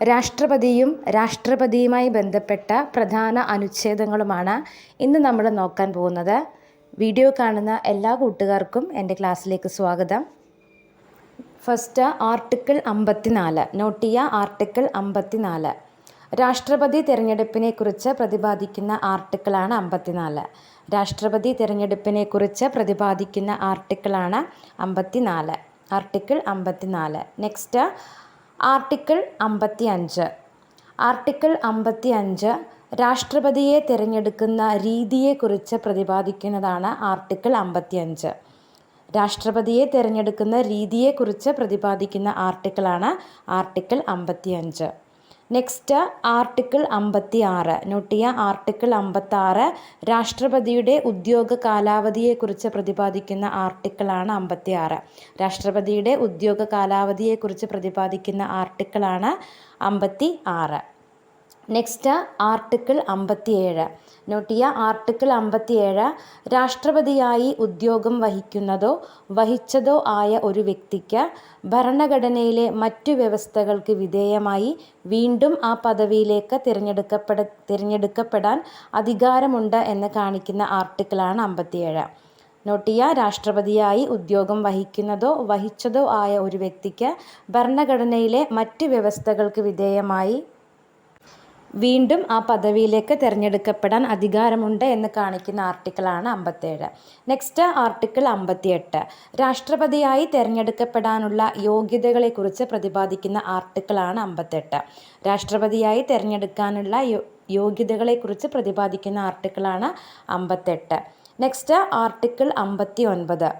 രാഷ്ട്രപതിയും രാഷ്ട്രപതിയുമായി ബന്ധപ്പെട്ട പ്രധാന അനുച്ഛേദങ്ങളുമാണ് ഇന്ന് നമ്മൾ നോക്കാൻ പോകുന്നത്. വീഡിയോ കാണുന്ന എല്ലാ കൂട്ടുകാർക്കും എൻ്റെ ക്ലാസ്സിലേക്ക് സ്വാഗതം. First article 54. നോട്ട് ചെയ്യുക, ആർട്ടിക്കിൾ 54. രാഷ്ട്രപതി തിരഞ്ഞെടുപ്പിനെക്കുറിച്ച് പ്രതിപാദിക്കുന്ന ആർട്ടിക്കിളാണ് 54. രാഷ്ട്രപതി തിരഞ്ഞെടുപ്പിനെക്കുറിച്ച് പ്രതിപാദിക്കുന്ന ആർട്ടിക്കിളാണ് 54. ആർട്ടിക്കിൾ 54. Next article 55. ആർട്ടിക്കിൾ 55 രാഷ്ട്രപതിയെ തിരഞ്ഞെടുക്കുന്ന രീതിയെക്കുറിച്ച് പ്രതിപാദിക്കുന്നതാണ് ആർട്ടിക്കിൾ 55. രാഷ്ട്രപതിയെ തിരഞ്ഞെടുക്കുന്ന രീതിയെക്കുറിച്ച് പ്രതിപാദിക്കുന്ന ആർട്ടിക്കിളാണ് ആർട്ടിക്കിൾ 55. Next article 56. നോട്ട് ചെയ്യുക, ആർട്ടിക്കിൾ 56 രാഷ്ട്രപതിയുടെ ഉദ്യോഗ കാലാവധിയെക്കുറിച്ച് പ്രതിപാദിക്കുന്ന ആർട്ടിക്കിളാണ് 56. രാഷ്ട്രപതിയുടെ ഉദ്യോഗ കാലാവധിയെക്കുറിച്ച് പ്രതിപാദിക്കുന്ന ആർട്ടിക്കിളാണ് 56. Next article 57. നോട്ട് ചെയ്യുക, ആർട്ടിക്കിൾ 57 രാഷ്ട്രപതിയായി ഉദ്യോഗം വഹിക്കുന്നതോ വഹിച്ചതോ ആയ ഒരു വ്യക്തിക്ക് ഭരണഘടനയിലെ മറ്റു വ്യവസ്ഥകൾക്ക് വിധേയമായി വീണ്ടും ആ പദവിയിലേക്ക് തിരഞ്ഞെടുക്കപ്പെടാൻ അധികാരമുണ്ട് എന്ന് കാണിക്കുന്ന ആർട്ടിക്കിളാണ് 57. നോട്ട് ചെയ്യുക, രാഷ്ട്രപതിയായി ഉദ്യോഗം വഹിക്കുന്നതോ വഹിച്ചതോ ആയ ഒരു വ്യക്തിക്ക് ഭരണഘടനയിലെ മറ്റ് വ്യവസ്ഥകൾക്ക് വിധേയമായി വീണ്ടും ആ പദവിയിലേക്ക് തിരഞ്ഞെടുക്കപ്പെടാൻ അധികാരമുണ്ട് എന്ന് കാണിക്കുന്ന ആർട്ടിക്കിളാണ് 57. നെക്സ്റ്റ് ആർട്ടിക്കിൾ 58 രാഷ്ട്രപതിയായി തിരഞ്ഞെടുക്കപ്പെടാനുള്ള യോഗ്യതകളെക്കുറിച്ച് പ്രതിപാദിക്കുന്ന ആർട്ടിക്കിളാണ് 58. രാഷ്ട്രപതിയായി തിരഞ്ഞെടുക്കാനുള്ള യോഗ്യതകളെക്കുറിച്ച് പ്രതിപാദിക്കുന്ന ആർട്ടിക്കിളാണ് 58. നെക്സ്റ്റ് ആർട്ടിക്കിൾ 59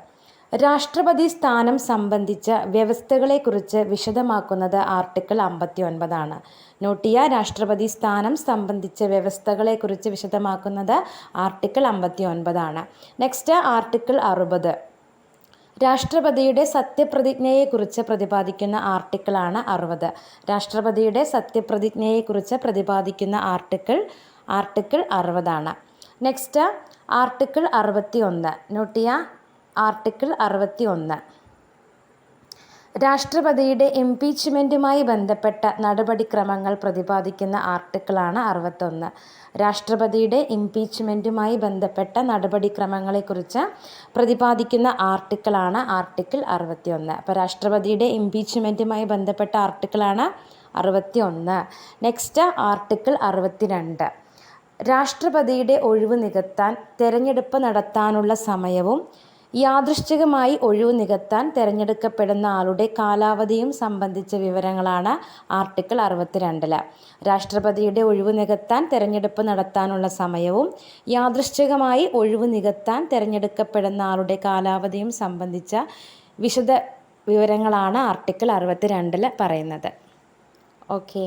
രാഷ്ട്രപതി സ്ഥാനം സംബന്ധിച്ച വ്യവസ്ഥകളെക്കുറിച്ച് വിശദമാക്കുന്നത് ആർട്ടിക്കിൾ 59 നോട്ട് ചെയ്യുക, രാഷ്ട്രപതി സ്ഥാനം സംബന്ധിച്ച വ്യവസ്ഥകളെക്കുറിച്ച് വിശദമാക്കുന്നത് ആർട്ടിക്കിൾ 59. നെക്സ്റ്റ് ആർട്ടിക്കിൾ 60 രാഷ്ട്രപതിയുടെ സത്യപ്രതിജ്ഞയെക്കുറിച്ച് പ്രതിപാദിക്കുന്ന ആർട്ടിക്കിളാണ് 60. രാഷ്ട്രപതിയുടെ സത്യപ്രതിജ്ഞയെക്കുറിച്ച് പ്രതിപാദിക്കുന്ന ആർട്ടിക്കിൾ 60. Next article 61. നോട്ട് ചെയ്യുക, ആർട്ടിക്കിൾ 61 രാഷ്ട്രപതിയുടെ ഇംപീച്ച്മെൻറ്റുമായി ബന്ധപ്പെട്ട നടപടിക്രമങ്ങൾ പ്രതിപാദിക്കുന്ന ആർട്ടിക്കിളാണ് 61. രാഷ്ട്രപതിയുടെ ഇംപീച്ച്മെൻറ്റുമായി ബന്ധപ്പെട്ട നടപടിക്രമങ്ങളെക്കുറിച്ച് പ്രതിപാദിക്കുന്ന ആർട്ടിക്കിളാണ് ആർട്ടിക്കിൾ 61. അപ്പോൾ രാഷ്ട്രപതിയുടെ ഇംപീച്ച്മെൻറ്റുമായി ബന്ധപ്പെട്ട ആർട്ടിക്കിളാണ് 61. നെക്സ്റ്റ് ആർട്ടിക്കിൾ 62 രാഷ്ട്രപതിയുടെ ഒഴിവ് നികത്താൻ തെരഞ്ഞെടുപ്പ് നടത്താനുള്ള സമയവും യാദൃശ്ചികമായി ഒഴിവ് നികത്താൻ തിരഞ്ഞെടുക്കപ്പെടുന്ന ആളുടെ കാലാവധിയും സംബന്ധിച്ച വിവരങ്ങളാണ് ആർട്ടിക്കിൾ 62. രാഷ്ട്രപതിയുടെ ഒഴിവ് നികത്താൻ തിരഞ്ഞെടുപ്പ് നടത്താനുള്ള സമയവും യാദൃശ്ചികമായി ഒഴിവ് നികത്താൻ തിരഞ്ഞെടുക്കപ്പെടുന്ന ആളുടെ കാലാവധിയും സംബന്ധിച്ച വിശദ വിവരങ്ങളാണ് ആർട്ടിക്കിൾ 62 പറയുന്നത്. ഓക്കെ.